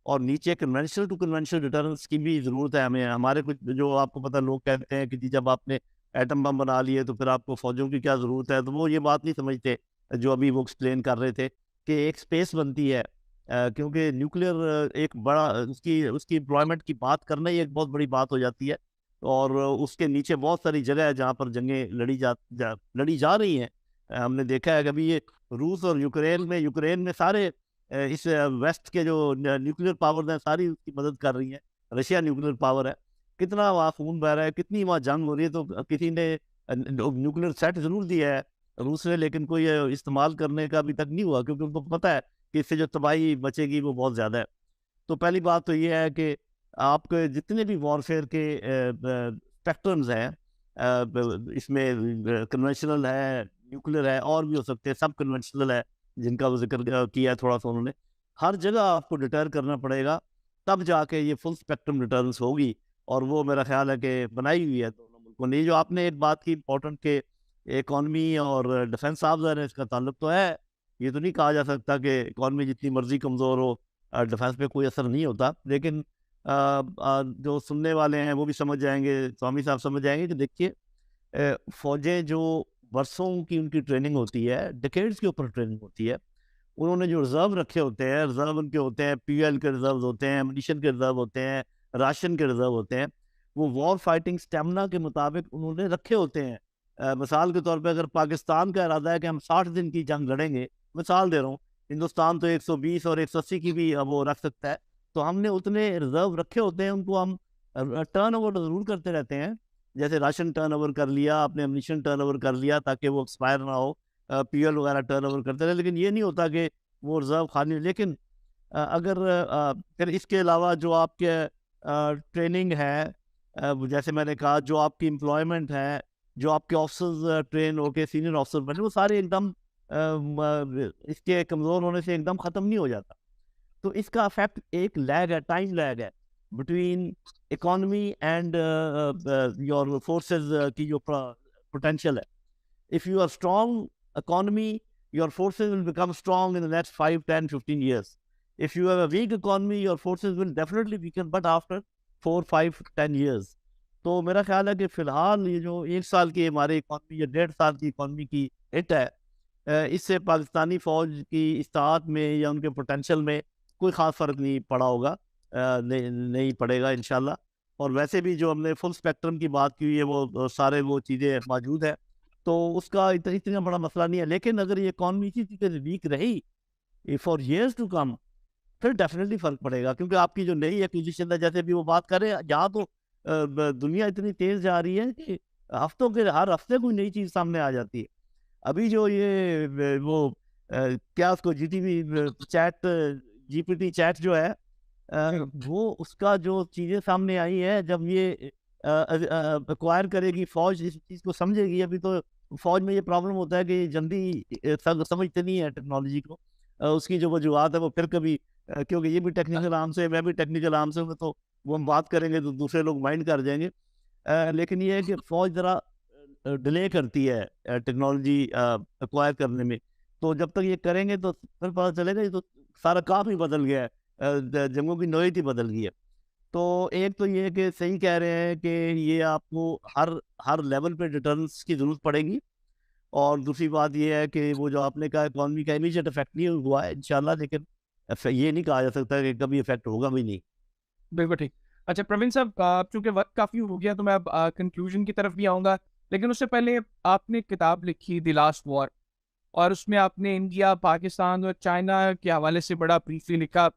और नीचे कन्वेंशनल टू कन्वेंशनल डिटरेंस की भी ज़रूरत है हमें। हमारे कुछ जो आपको पता, लोग कहते हैं कि जी जब आपने एटम बम बना लिए तो फिर आपको फौजों की क्या ज़रूरत है, तो वो ये बात नहीं समझते जो अभी वो एक्सप्लेन कर रहे थे कि एक स्पेस बनती है, क्योंकि न्यूक्लियर एक बड़ा उसकी उसकी एम्प्लॉयमेंट की बात करना ही एक बहुत बड़ी बात हो जाती है, और उसके नीचे बहुत सारी जगह है जहाँ पर जंगें लड़ी जा रही हैं। हमने देखा है कि अभी ये रूस और यूक्रेन में सारे इस वेस्ट के जो न्यूक्लियर पावर हैं सारी उसकी मदद कर रही हैं। रशिया न्यूक्लियर पावर है, कितना वहाँ खून बह रहा है, कितनी वहाँ जंग हो रही है, तो किसी ने न्यूक्लियर सेट जरूर दिया है रूस ने, लेकिन कोई इस्तेमाल करने का अभी तक नहीं हुआ, क्योंकि उनको पता है कि इससे जो तबाही बचेगी वो बहुत ज़्यादा है। तो पहली बात तो ये है कि आपके जितने भी वॉरफेयर के स्पेक्ट्रम्स हैं, इसमें कन्वेंशनल है, न्यूक्लियर है, और भी हो सकते हैं, सब कन्वेंशनल है जिनका वो जिक्र किया है थोड़ा सा उन्होंने। हर जगह आपको डिटर करना पड़ेगा, तब जाके ये फुल स्पेक्ट्रम डिटर्रेंस होगी, और वो मेरा ख्याल है कि बनाई हुई है दोनों मुल्कों ने। ये जो आपने एक बात की इंपॉर्टेंट के इकॉनमी और डिफेंस साहब ज़ाहिर है इसका ताल्लुक तो है। ये तो नहीं कहा जा सकता कि इकॉनमी जितनी मर्जी कमज़ोर हो डिफेंस पे कोई असर नहीं होता, लेकिन जो सुनने वाले हैं वो भी समझ जाएंगे, स्वामी साहब समझ जाएंगे कि देखिए फौजें जो बरसों की उनकी ट्रेनिंग होती है, डिकेड्स के ऊपर ट्रेनिंग होती है, उन्होंने जो रिजर्व रखे होते हैं, रिजर्व उनके होते हैं, पीएल के रिजर्व होते हैं, एमुनिशन के रिजर्व होते हैं, राशन के रिजर्व होते हैं, वो वॉर फाइटिंग स्टेमिना के मुताबिक उन्होंने रखे होते हैं। मिसाल के तौर पे अगर पाकिस्तान का इरादा है कि हम 60 दिन की जंग लड़ेंगे, मिसाल दे रहा हूँ, हिंदुस्तान तो 120 और 180 की भी वो रख सकता है, तो हमने उतने रिजर्व रखे होते हैं, उनको हम टर्न ओवर ज़रूर करते रहते हैं। जैसे राशन टर्न ओवर कर लिया, आपने एमुनिशन टर्न ओवर कर लिया ताकि वो एक्सपायर ना हो, पीएल वगैरह टर्न ओवर करते रहे, लेकिन ये नहीं होता कि वो रिजर्व खाली। लेकिन अगर फिर इसके अलावा जो आपके ट्रेनिंग है, जैसे मैंने कहा, जो आपकी एम्प्लॉयमेंट है, जो आपके ऑफिसर्स ट्रेन होके सीनियर ऑफिसर बने, वो सारे एकदम इसके कमज़ोर होने से एकदम ख़त्म नहीं हो जाता। तो इसका अफेक्ट एक लैग है, टाइम लैग है between economy and your forces की जो पोटेंशियल है। If you are strong economy, your forces will become strong in the next 5, 10, 15 years. If you have a weak economy, your forces will definitely weaken, but after 4, 5, 10 years. तो मेरा ख्याल है कि फिलहाल ये जो 1 साल की हमारी इकॉनमी या 1.5 साल की इकॉनमी की हिट है, इससे पाकिस्तानी फ़ौज की इस्ताअत में या उनके पोटेंशियल में कोई ख़ास फ़र्क नहीं पड़ा होगा, नहीं पड़ेगा इंशाल्लाह। और वैसे भी जो हमने फुल स्पेक्ट्रम की बात की है वो सारे वो चीज़ें मौजूद है, तो उसका इतना बड़ा मसला नहीं है। लेकिन अगर ये इकॉनमी इसी तरीके से वीक रही फॉर years टू कम, फिर डेफिनेटली फर्क पड़ेगा, क्योंकि आपकी जो नई एक्विजिशन है, जैसे भी वो बात कर रहे हैं, यहाँ तो दुनिया इतनी तेज जा रही है कि हर हफ्ते कोई नई चीज सामने आ जाती है। अभी जो ये क्या उसको जीटीवी चैट जीपीटी चैट जो है, वो उसका जो चीजें सामने आई है, जब ये एक्वायर करेगी फौज, इस चीज को समझेगी। अभी तो फौज में ये प्रॉब्लम होता है कि जल्दी समझते नहीं है टेक्नोलॉजी को। उसकी जो वजूहत है वो फिर कभी क्योंकि ये भी टेक्निकल आर्म से, मैं भी टेक्निकल आर्म से हूँ, तो वो हम बात करेंगे तो दूसरे लोग माइंड कर जाएंगे। लेकिन ये है कि फौज जरा डिले करती है टेक्नोलॉजी एक्वायर करने में। तो जब तक ये करेंगे तो फिर पता चलेगा ये तो सारा काम ही बदल गया है, जंगों की नौयत ही बदल गई है। तो एक तो ये कि सही कह रहे हैं कि ये आपको हर हर लेवल पे डिटर्रेंस की जरूरत पड़ेगी। और दूसरी बात ये है कि वो जो आपने कहा इकॉनमी का इमीडिएट इफेक्ट नहीं हुआ है इंशाल्लाह, लेकिन ये नहीं कहा जा सकता कि कभी इफेक्ट होगा भी नहीं। बिल्कुल ठीक। अच्छा प्रवीण साहब, चूंकि वक्त काफी हो गया तो मैं अब कंक्लूजन की तरफ भी आऊंगा, लेकिन उससे पहले आपने किताब लिखी द लास्ट वॉर, और उसमें आपने इंडिया, पाकिस्तान और चाइना के हवाले से बड़ा ब्रीफली लिखा।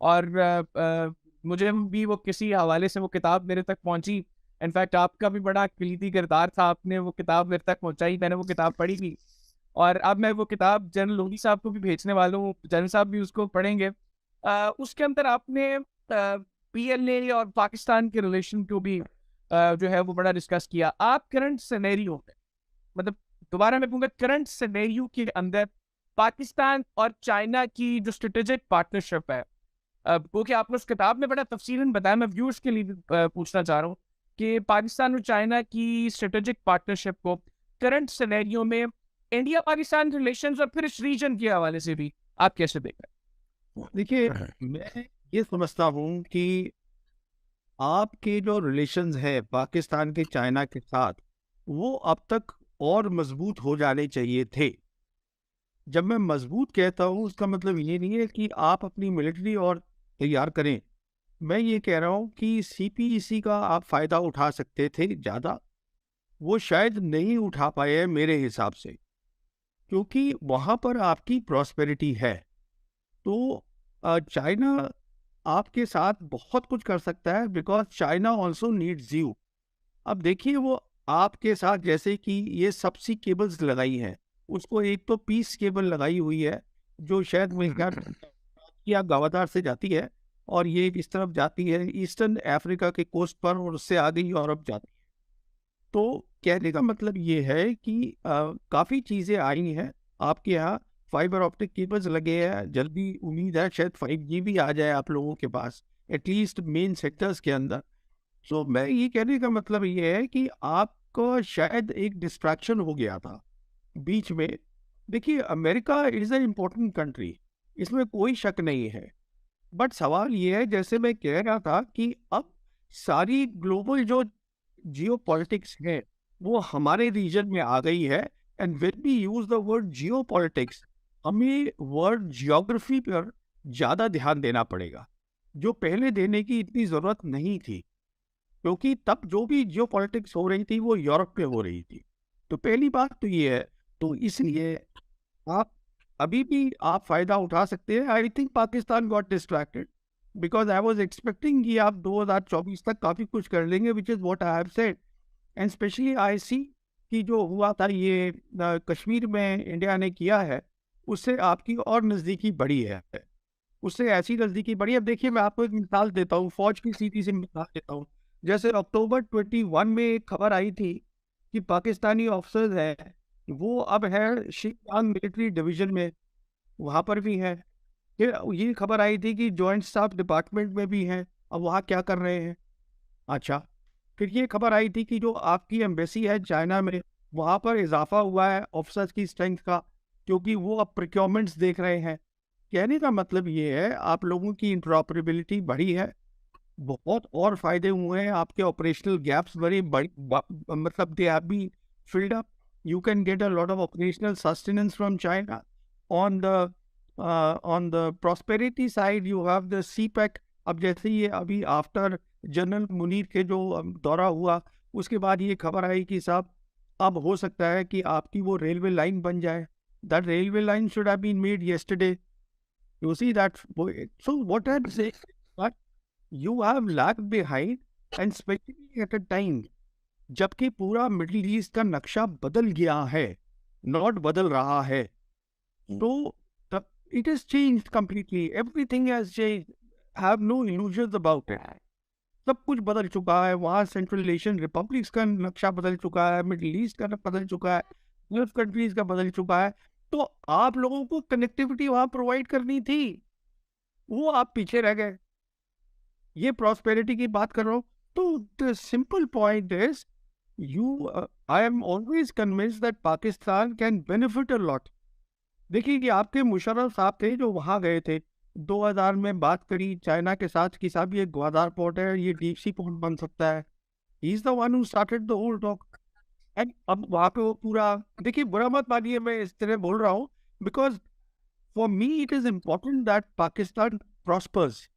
और मुझे भी वो किसी हवाले से वो किताब मेरे तक पहुंची। इनफैक्ट आपका भी बड़ा कलीदी किरदार था, आपने वो किताब मेरे तक पहुंचाई, मैंने वो किताब पढ़ी थी। और अब मैं वो किताब जनरल लोधी साहब को भी भेजने वाला हूँ, जनरल साहब भी उसको पढ़ेंगे। उसके अंदर आपने पीएलए और पाकिस्तान के रिलेशन को भी जो है वो बड़ा डिस्कस किया। आप करंट सिनेरियो में, मतलब दोबारा मैं कहूँगा, करंट सिनेरियो के अंदर पाकिस्तान और चाइना की जो स्ट्रेटेजिक पार्टनरशिप है, क्योंकि आपने उस किताब में बड़ा तफसीलन बताया, मैं व्यूअर्स के लिए भी पूछना चाह रहा हूँ कि पाकिस्तान और चाइना की स्ट्रेटेजिक पार्टनरशिप को करंट सिनेरियो में इंडिया पाकिस्तान रिलेशंस और फिर इस रीजन के हवाले से भी आप कैसे देख रहे हैं? देखिए, मैं ये समझता हूँ कि आपके जो रिलेशंस है पाकिस्तान के चाइना के साथ, वो अब तक और मजबूत हो जाने चाहिए थे। जब मैं मजबूत कहता हूँ उसका मतलब ये नहीं है कि आप अपनी मिलिट्री और तैयार करें। मैं ये कह रहा हूँ कि सीपीईसी का आप फायदा उठा सकते थे ज़्यादा, वो शायद नहीं उठा पाए हैं मेरे हिसाब से, क्योंकि वहाँ पर आपकी प्रॉस्पेरिटी है। तो चाइना आपके साथ बहुत कुछ कर सकता है, because China also needs you. अब देखिए, वो आपके साथ जैसे कि ये सबसी केबल्स लगाई हैं, उसको एक तो पीस केबल लगाई हुई है जो शायद या गवादार से जाती है, और ये इस तरफ जाती है ईस्टर्न अफ्रीका के कोस्ट पर, और उससे आगे यूरोप जाती है। तो कहने का मतलब ये है कि काफ़ी चीज़ें आई हैं आपके यहाँ। फाइबर ऑप्टिक केबल्स लगे हैं, जल्दी उम्मीद है शायद 5G भी आ जाए आप लोगों के पास, एटलीस्ट मेन सेक्टर्स के अंदर। सो मैं ये कहने का मतलब ये है कि आपको शायद एक डिस्ट्रैक्शन हो गया था बीच में। देखिए, America is a important country, इसमें कोई शक नहीं है। बट सवाल ये है, जैसे मैं कह रहा था, कि अब सारी ग्लोबल जो जियो पॉलिटिक्स है वो हमारे रीजन में आ गई है। And when we use the word geopolitics, हमें वर्ड जियोग्राफी पर ज़्यादा ध्यान देना पड़ेगा, जो पहले देने की इतनी ज़रूरत नहीं थी, क्योंकि तब जो भी जियो पॉलिटिक्स हो रही थी वो यूरोप में हो रही थी। तो पहली बात तो ये है। तो इसलिए आप अभी भी आप फायदा उठा सकते हैं। I think Pakistan got distracted because I was expecting कि आप 2024 तक काफ़ी कुछ कर लेंगे, which is what I have said. And specially I see कि जो हुआ था ये कश्मीर में इंडिया ने किया है, उससे आपकी और नज़दीकी बढ़ी है, उससे ऐसी नज़दीकी बढ़ी। अब देखिए, मैं आपको एक मिसाल देता हूँ, फौज की सीधी सी मिसाल देता हूँ। जैसे अक्टूबर 21 में एक खबर आई थी कि पाकिस्तानी ऑफिसर्स हैं, वो अब है शिंजांग मिलिट्री डिवीजन में, वहाँ पर भी है। फिर ये खबर आई थी कि जॉइंट स्टाफ डिपार्टमेंट में भी हैं, अब वहाँ क्या कर रहे हैं। अच्छा, फिर ये खबर आई थी कि जो आपकी एम्बेसी है चाइना में, वहाँ पर इजाफा हुआ है ऑफिसर्स की स्ट्रेंथ का, क्योंकि वो अब प्रोक्योरमेंट्स देख रहे हैं। कहने का मतलब ये है, आप लोगों की इंटरऑपरेबिलिटी बढ़ी है, बहुत और फायदे हुए हैं, आपके ऑपरेशनल गैप्स मतलब they have been filled up. You can get a lot of operational sustenance from China. On the prosperity side you have the CPEC. अब जैसे ये अभी आफ्टर जनरल मुनीर के जो दौरा हुआ, उसके बाद ये खबर आई कि साहब अब हो सकता है कि आपकी वो रेलवे लाइन बन जाए। That railway line should have been made yesterday. You see that? So what I'm saying is that you have lagged behind, and especially at a time जबकि पूरा मिडिल ईस्ट का नक्शा बदल गया है, नॉट बदल रहा है, तो it has changed completely. Everything has changed. Have no illusions about it. सब कुछ बदल चुका है. वहाँ सेंट्रल एशियन रिपब्लिक्स का नक्शा बदल चुका है, मिडिल ईस्ट का बदल चुका है, गल्फ कंट्रीज का बदल चुका है. तो आप लोगों को कनेक्टिविटी वहाँ प्रोवाइड करनी थी, वो आप पीछे रह गए. ये प्रॉस्पेरिटी की बात कर रहा हूँ. तो the simple point is I am always convinced that Pakistan can benefit a lot. देखिए कि आपके मुशर्रफ साहब थे जो वहाँ गए थे, 2000 में बात करी चाइना के साथ कि साहब ये ग्वादार पोर्ट है, ये डीप सी पोर्ट बन सकता है. He is the one who started the whole talk. And अब वहाँ पे वो पूरा, देखिए बुरा मत मानिए मैं इस तरह बोल रहा हूँ, because for me it is important that Pakistan prospers.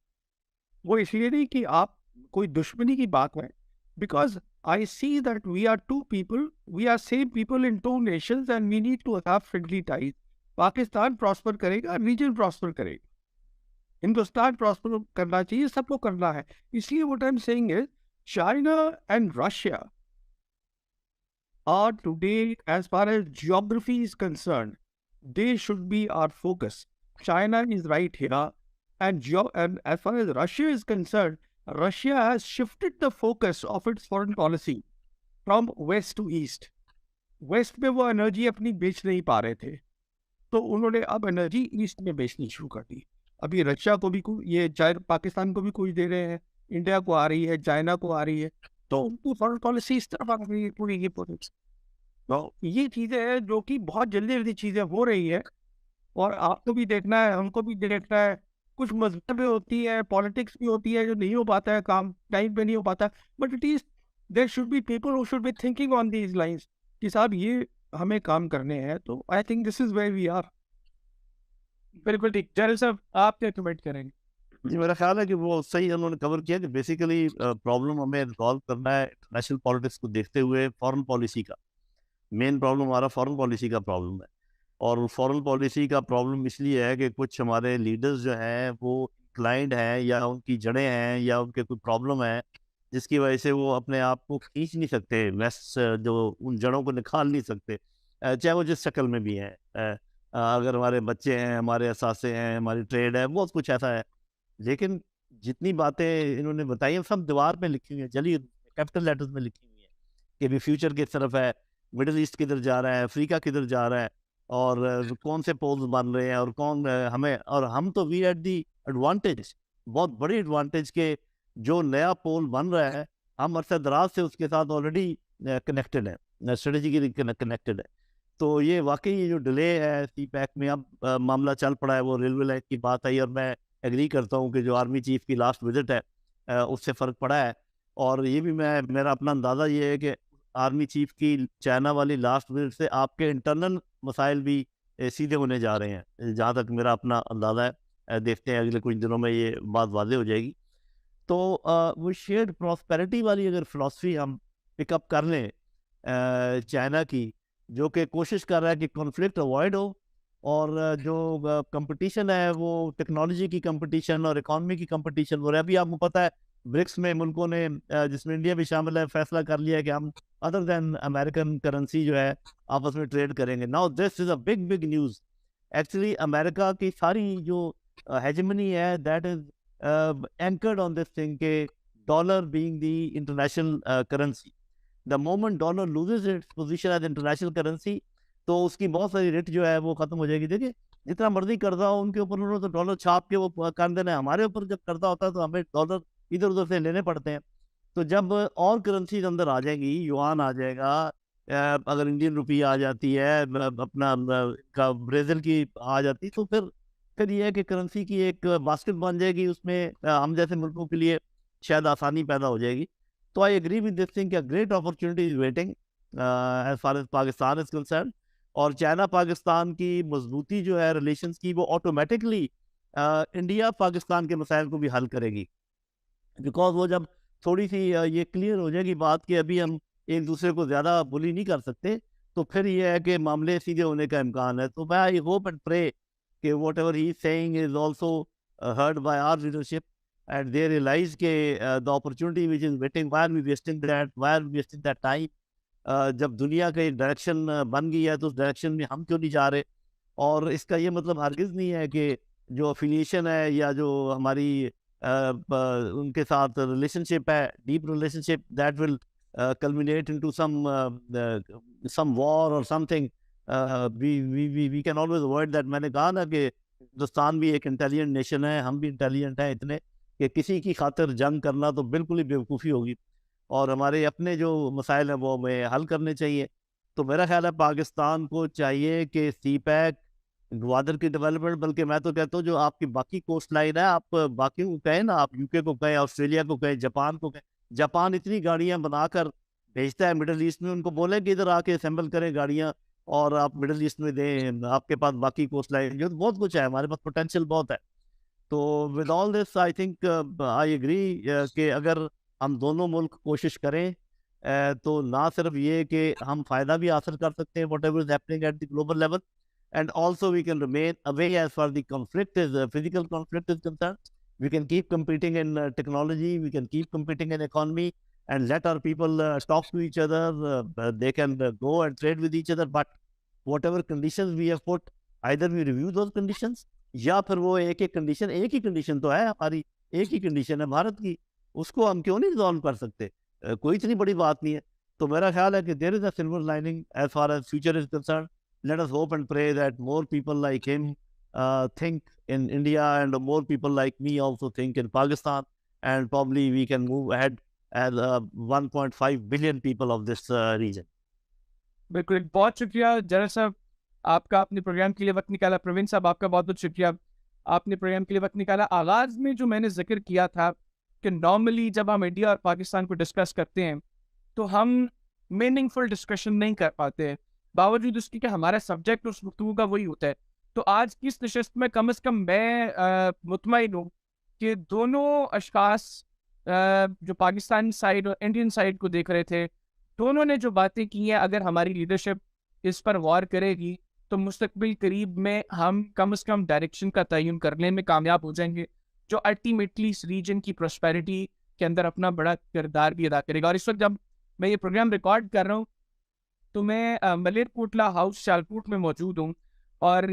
वो इसलिए नहीं कि आप कोई दुश्मनी की बात है, because I see that we are two people, we are same people in two nations and we need to have friendly ties. Pakistan prosper करेगा, रीजन प्रॉस्पर करेगा, हिंदुस्तान प्रॉस्पर करना चाहिए, सबको करना है. इसलिए what I'm saying is China and Russia are today, as far as geography is concerned, they should be our focus. China is right here, and as far as Russia is concerned, Russia has shifted the focus of its foreign policy from west to east. West में वो एनर्जी अपनी बेच नहीं पा रहे थे, तो उन्होंने अब एनर्जी ईस्ट में बेचनी शुरू कर दी. अभी रशिया को भी ये पाकिस्तान को भी कुछ दे रहे हैं, इंडिया को आ रही है, चाइना को आ रही है, तो उनको फॉरेन पॉलिसी इस तरफ आ रही है पूरी. ये चीज़ें हैं जो कि बहुत जल्दी जल्दी चीज़ें हो रही है, और आपको भी देखना है, हमको भी देखना है. कुछ मजहब भी होती है, पॉलिटिक्स भी होती है, जो नहीं हो पाता है काम, टाइम पे नहीं हो पाता. But it is there should be people who should be thinking on these lines कि साहब ये हमें काम करने हैं. तो I think this is where we are. बिल्कुल ठीक. जैल साहब आप क्या कमेंट करेंगे? जी, मेरा ख्याल है कि वो सही उन्होंने कवर किया कि बेसिकली प्रॉब्लम हमें रिजॉल्व करना है इंटरनेशनल पॉलिटिक्स को देखते हुए. फॉरेन पॉलिसी का मेन प्रॉब्लम हमारा फॉरेन पॉलिसी का प्रॉब्लम है, और फॉरेन पॉलिसी का प्रॉब्लम इसलिए है कि कुछ हमारे लीडर्स जो हैं वो इंक्लाइंड हैं, या उनकी जड़ें हैं, या उनके कोई प्रॉब्लम है जिसकी वजह से वो अपने आप को खींच नहीं सकते वेस्ट, जो उन जड़ों को निकाल नहीं सकते, चाहे वो जिस शक्ल में भी हैं. अगर हमारे बच्चे हैं, हमारे असासे हैं, हमारी ट्रेड है, बहुत कुछ ऐसा है. लेकिन जितनी बातें इन्होंने बताई हैं सब दीवार पे लिखी हुई हैं, जली कैपिटल लेटर्स में लिखी हुई हैं कि भी फ्यूचर किस तरफ है, मिडिल ईस्ट किधर जा रहा है, अफ्रीका किधर जा रहा है, और कौन से पोल्स बन रहे हैं, और कौन हमें, और हम तो वी एट दी एडवांटेज, बहुत बड़ी एडवांटेज के जो नया पोल बन रहा है हम अरसा दराज से उसके साथ ऑलरेडी कनेक्टेड है, स्ट्रेटेजिकली कनेक्टेड है. तो ये वाकई ये जो डिले है सी पैक में, अब मामला चल पड़ा है, वो रेलवे लाइन की बात आई, और मैं एग्री करता हूँ कि जो आर्मी चीफ की लास्ट विजिट है उससे फ़र्क पड़ा है. और ये भी मेरा अपना अंदाज़ा ये है कि आर्मी चीफ की चाइना वाली लास्ट विजिट से आपके इंटरनल मसाइल भी सीधे होने जा रहे हैं, जहाँ तक मेरा अपना अंदाज़ा है. देखते हैं अगले कुछ दिनों में ये बात वाज़े हो जाएगी. तो वो शेयर्ड प्रॉस्पेरिटी वाली अगर फ़िलासफ़ी हम पिकअप कर लें चाइना की, जो कि कोशिश कर रहा है कि कॉन्फ्लिक्ट अवॉइड हो, और जो कंपटीशन है वो टेक्नोलॉजी की कंपटीशन और इकॉनमी की कंपटीशन हो रहा है. अभी आपको पता है ब्रिक्स में मुल्कों ने, जिसमें इंडिया भी शामिल है, फैसला कर लिया है कि हम अदर देन अमेरिकन करेंसी जो है आपस में ट्रेड करेंगे. Now this is a big news. Actually America की सारी जो हेजेमनी है that is anchored on this thing के dollar being the international currency. The moment dollar loses its position as international currency, तो उसकी बहुत सारी रेट जो है वो खत्म हो जाएगी. देखिए जितना मर्जी कर्जा हो उनके ऊपर, उन्होंने तो डॉलर छाप के वो कर देना है. हमारे ऊपर जब कर्जा होता है तो हमें डॉलर इधर उधर से लेने पड़ते हैं. तो जब और करेंसीज अंदर आ जाएंगी, युआन आ जाएगा, अगर इंडियन रुपी आ जाती है, अपना का ब्राज़ील की आ जाती, तो फिर ये है कि करेंसी की एक बास्केट बन जाएगी. उसमें हम जैसे मुल्कों के लिए शायद आसानी पैदा हो जाएगी. तो I agree with this thing, great opportunity is waiting as far as Pakistan is concern. और चाइना पाकिस्तान की मजबूती जो है रिलेशंस की, वो ऑटोमेटिकली इंडिया पाकिस्तान के मसाइल को भी हल करेगी. बिकॉज वो जब थोड़ी सी ये क्लियर हो जाएगी बात कि अभी हम एक दूसरे को ज़्यादा बुली नहीं कर सकते, तो फिर ये है कि मामले सीधे होने का इम्कान है. तो मैं आई होप एंड प्रे कि whatever he is saying is also heard by our leadership, and they realize कि the opportunity which is waiting, why are we wasting that time? जब दुनिया का एक डायरेक्शन बन गई है तो उस डायरेक्शन में हम क्यों नहीं जा रहे? और इसका ये मतलब हरगिज़ नहीं है कि जो अफिलिएशन है या जो हमारी उनके साथ रिलेशनशिप है, deep relationship, that will culminate into some war or something. We can always avoid that. मैंने कहा ना कि हिंदुस्तान भी एक इंटेलिजेंट नेशन है, हम भी इंटेलिजेंट हैं इतने कि किसी की खातिर जंग करना तो बिल्कुल ही बेवकूफ़ी होगी, और हमारे अपने जो मसाइल हैं वो हमें हल करने चाहिए। तो मेरा ख्याल है पाकिस्तान को चाहिए कि CPEC, ग्वादर की डेवलपमेंट, बल्कि मैं तो कहता हूँ जो आपकी बाकी कोस्ट लाइन है, आप बाकी को कहें ना, आप UK को कहें, ऑस्ट्रेलिया को कहें, जापान को कहें। जापान इतनी गाड़ियां बनाकर भेजता है मिडिल ईस्ट में, उनको बोले कि इधर आके असेंबल करें गाड़ियां और आप मिडिल ईस्ट में दें, आपके पास बाकी कोस्ट लाइन जो बहुत कुछ है, हमारे पास पोटेंशियल बहुत है। तो with all this I think I agree कि अगर हम दोनों मुल्क कोशिश करें तो ना सिर्फ ये कि हम फ़ायदा भी हासिल कर सकते हैं whatever is happening at the global level, and also we can remain away as far the conflict is physical conflict is concerned. We can keep competing in technology, we can keep competing in economy, and let our people talk to each other. They can go and trade with each other, but whatever conditions we have put, either we review those conditions, या फिर वो एक ही कंडीशन तो है हमारी, एक ही कंडीशन है भारत की, उसको हम क्यों नहीं रिजॉल्व कर सकते? कोई इतनी बड़ी बात नहीं है। तो मेरा ख्याल है कि there is a silver lining as far as future is concern. Let us hope and pray that more people like him think in India, and more people like me also think in Pakistan, and probably we can move ahead as 1.5 billion people of this region. बिल्कुल, बहुत शुक्रिया जरा साहब आपका, अपने प्रोग्राम के लिए वक्त निकाला। प्रवीण साहब आपका बहुत बहुत शुक्रिया, आपने प्रोग्राम के लिए वक्त निकाला। आगाज़ में जो मैंने जिक्र किया था कि नॉर्मली जब हम इंडिया और पाकिस्तान को डिस्कस करते हैं तो हम मीनिंगफुल डिस्कशन नहीं कर पाते हैं, बावजूद उसके कि हमारा सब्जेक्ट उस गुफ्तगू का वही होता है। तो आज की इस नशिस्त में कम से कम मैं मुतमईन हूँ कि दोनों अशखास जो पाकिस्तानी साइड और इंडियन साइड को देख रहे थे, दोनों ने जो बातें की हैं, अगर हमारी लीडरशिप इस पर गौर करेगी तो मुस्तकबिल करीब में हम कम से कम डायरेक्शन का तयन करने में कामयाब हो जाएंगे, जो अल्टीमेटली इस रीजन की प्रॉस्पेरिटी के अंदर अपना बड़ा किरदार भी अदा करेगा। और इस वक्त जब मैं ये प्रोग्राम रिकॉर्ड कर रहा हूँ तो मैं मलेरकोटला हाउस सियालकोट में मौजूद हूँ, और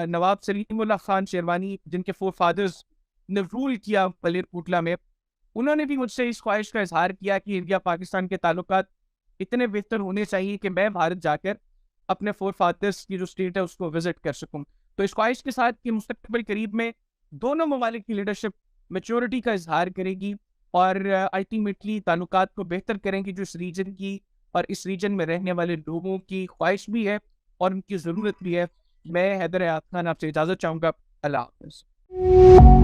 नवाब सलीमुल्लाह खान शेरवानी, जिनके 4 फादर्स ने रूल किया मलेरकोटला में, उन्होंने भी मुझसे इस ख्वाहिश का इजहार किया कि इंडिया पाकिस्तान के ताल्लुकात इतने बेहतर होने चाहिए कि मैं भारत जाकर अपने 4 फादर्स की जो स्टेट है उसको विजिट कर सकूं। तो इस ख्वाहिश के साथ कि मुस्तकबिल करीब में दोनों ममालिक की लीडरशिप मैच्योरिटी का इजहार करेगी और अल्टीमेटली ताल्लुकात को बेहतर करेंगी, जो इस रीजन की और इस रीजन में रहने वाले लोगों की ख्वाहिश भी है और उनकी ज़रूरत भी है। मैं हैदर हयात खान आपसे इजाज़त चाहूँगा। अल्लाह हाफ़िज़।